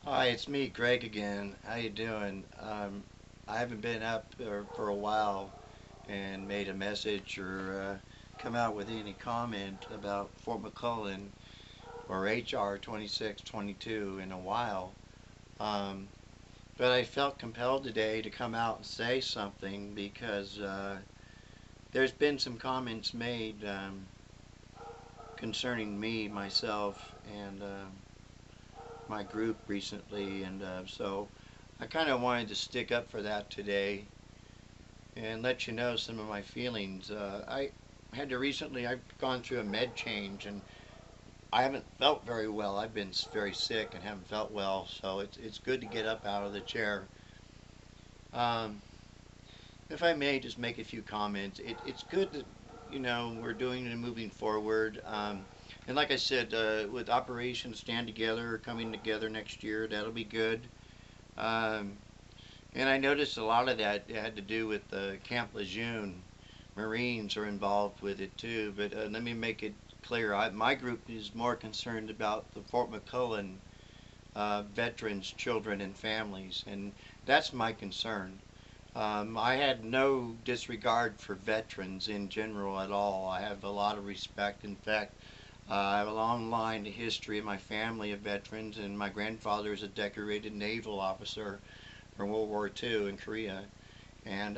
Hi, it's me, Greg again. How you doing? I haven't been up for a while and made a message or come out with any comment about Fort McClellan or HR 2622 in a while. Um, but I felt compelled today to come out and say something because there's been some comments made concerning me, myself, and my group recently, and so I kind of wanted to stick up for that today and let you know some of my feelings. I had to recently, I've gone through a med change and I haven't felt very well. I've been very sick and haven't felt well, so it's good to get up out of the chair. Um, if I may just make a few comments, it's good that we're doing and moving forward. And like I said, with Operation Stand Together coming together next year, that'll be good. Um, and I noticed a lot of that had to do with Camp Lejeune. Marines are involved with it too. But let me make it clear. My group is more concerned about the Fort McClellan veterans, children, and families, and that's my concern. I had no disregard for veterans in general at all. I have a lot of respect. In fact, I have a long line of history in my family of veterans, and my grandfather is a decorated naval officer from World War II in Korea, and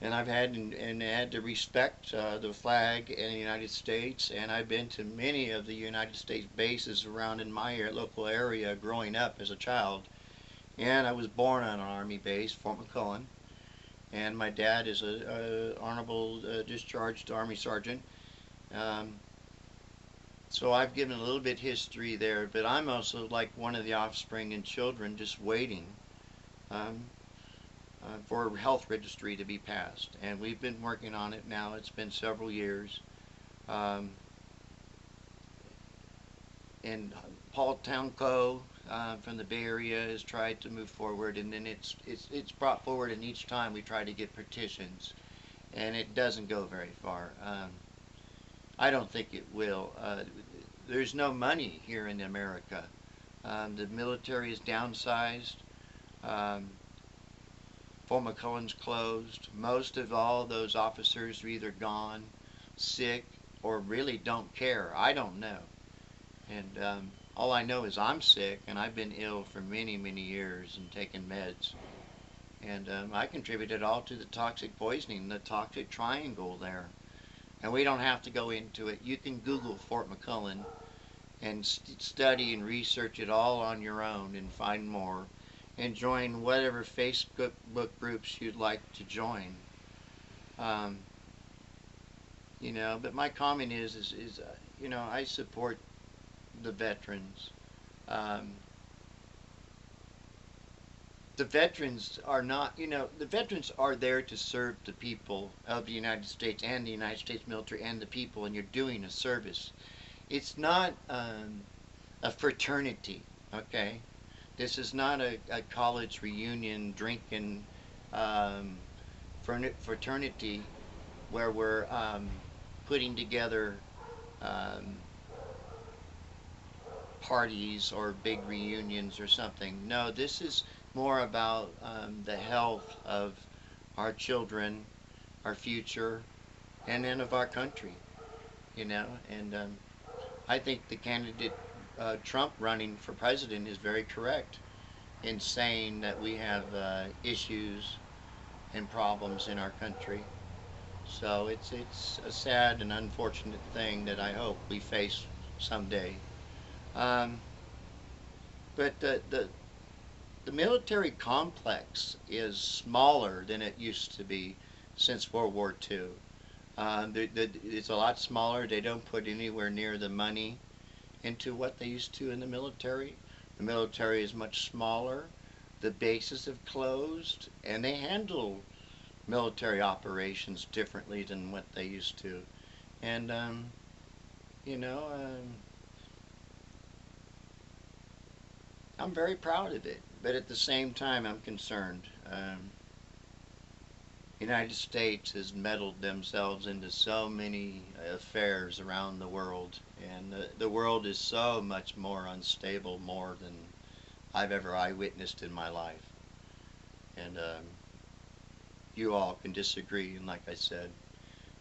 I've had to respect the flag in the United States, and I've been to many of the United States bases around in my local area growing up as a child. And I was born on an Army base, Fort McClellan, and my dad is a honorable discharged Army sergeant. Um, so I've given a little bit history there, but I'm also like one of the offspring and children just waiting um, for a health registry to be passed. And we've been working on it now. It's been several years. Um, and Paul Townco from the Bay Area has tried to move forward, and then it's brought forward, and each time we try to get petitions, and it doesn't go very far. I don't think it will. There's no money here in America. The military is downsized. Um, Fort McClellan's closed. Most of all those officers are either gone, sick, or really don't care. I don't know. And all I know is I'm sick, and I've been ill for many, many years and taken meds. And I contributed all to the toxic poisoning, the toxic triangle there. And we don't have to go into it. You can Google Fort McClellan and study and research it all on your own and find more. And join whatever Facebook groups you'd like to join. Um, but my comment is I support the veterans. Um, the veterans are not, the veterans are there to serve the people of the United States and the United States military and the people, and you're doing a service. It's not a fraternity, okay? This is not a college reunion drinking um, fraternity where we're putting together um, parties or big reunions or something. No, this is more about the health of our children, our future, and then of our country. And I think the candidate Trump running for president is very correct in saying that we have issues and problems in our country. So it's a sad and unfortunate thing that I hope we face someday. Um, but the military complex is smaller than it used to be since World War II. It's a lot smaller. They don't put anywhere near the money into what they used to in the military. The military is much smaller. The bases have closed, and they handle military operations differently than what they used to. And, you know, um, I'm very proud of it, but at the same time, I'm concerned. The United States has meddled themselves into so many affairs around the world, and the world is so much more unstable, more than I've ever eyewitnessed in my life. And you all can disagree. And like I said,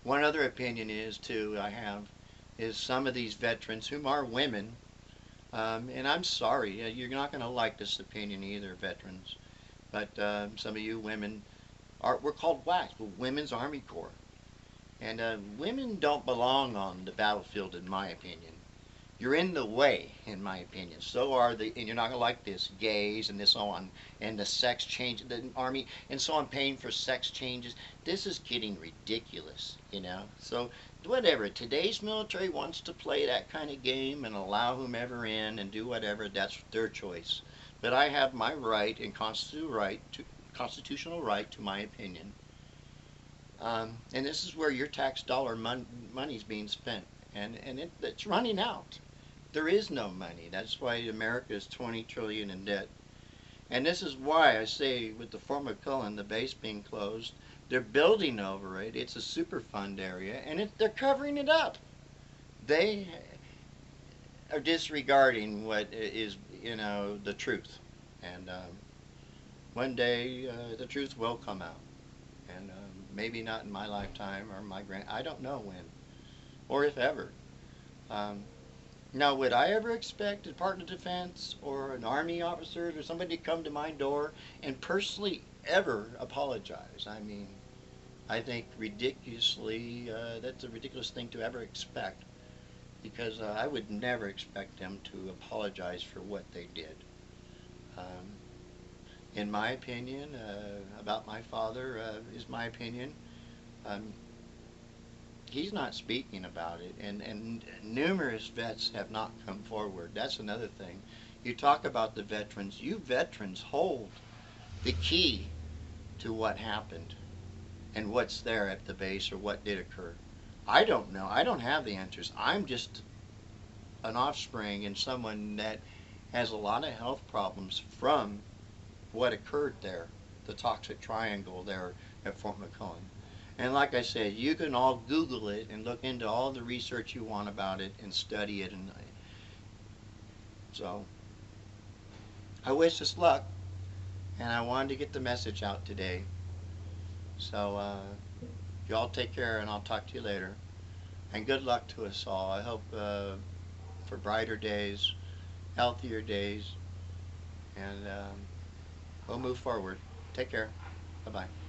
one other opinion is too I have is some of these veterans whom are women, and I'm sorry, you're not going to like this opinion either, veterans, but some of you women we're called WACs, Women's Army Corps, and women don't belong on the battlefield, in my opinion. You're in the way, in my opinion. So are the, and you're not gonna like this, gays and this on, and the sex change, the army, and so on, paying for sex changes. This is getting ridiculous, you know. So whatever. Today's military wants to play that kind of game and allow whomever in and do whatever. That's their choice. But I have my right and constitutional right to my opinion. And this is where your tax dollar money is being spent, and it's running out. There is no money. That's why America is 20 trillion in debt. And this is why I say with the Fort McClellan, the base being closed, they're building over it. It's a Superfund area, and they're covering it up. They are disregarding what is, you know, the truth. And one day the truth will come out. And maybe not in my lifetime or my I don't know when, or if ever. Um, Now, would I ever expect a Department of Defense or an Army officer or somebody to come to my door and personally ever apologize? I mean, I think ridiculously, that's a ridiculous thing to ever expect, because I would never expect them to apologize for what they did. Um, in my opinion, about my father, is my opinion. Um, he's not speaking about it, and numerous vets have not come forward. That's another thing. You talk about the veterans. You veterans hold the key to what happened and what's there at the base or what did occur. I don't know. I don't have the answers. I'm just an offspring and someone that has a lot of health problems from what occurred there, the toxic triangle there at Fort McClellan. And like I said, you can all Google it and look into all the research you want about it and study it. And so I wish us luck, and I wanted to get the message out today. So y'all take care, and I'll talk to you later. And good luck to us all. I hope for brighter days, healthier days, and we'll move forward. Take care. Bye-bye.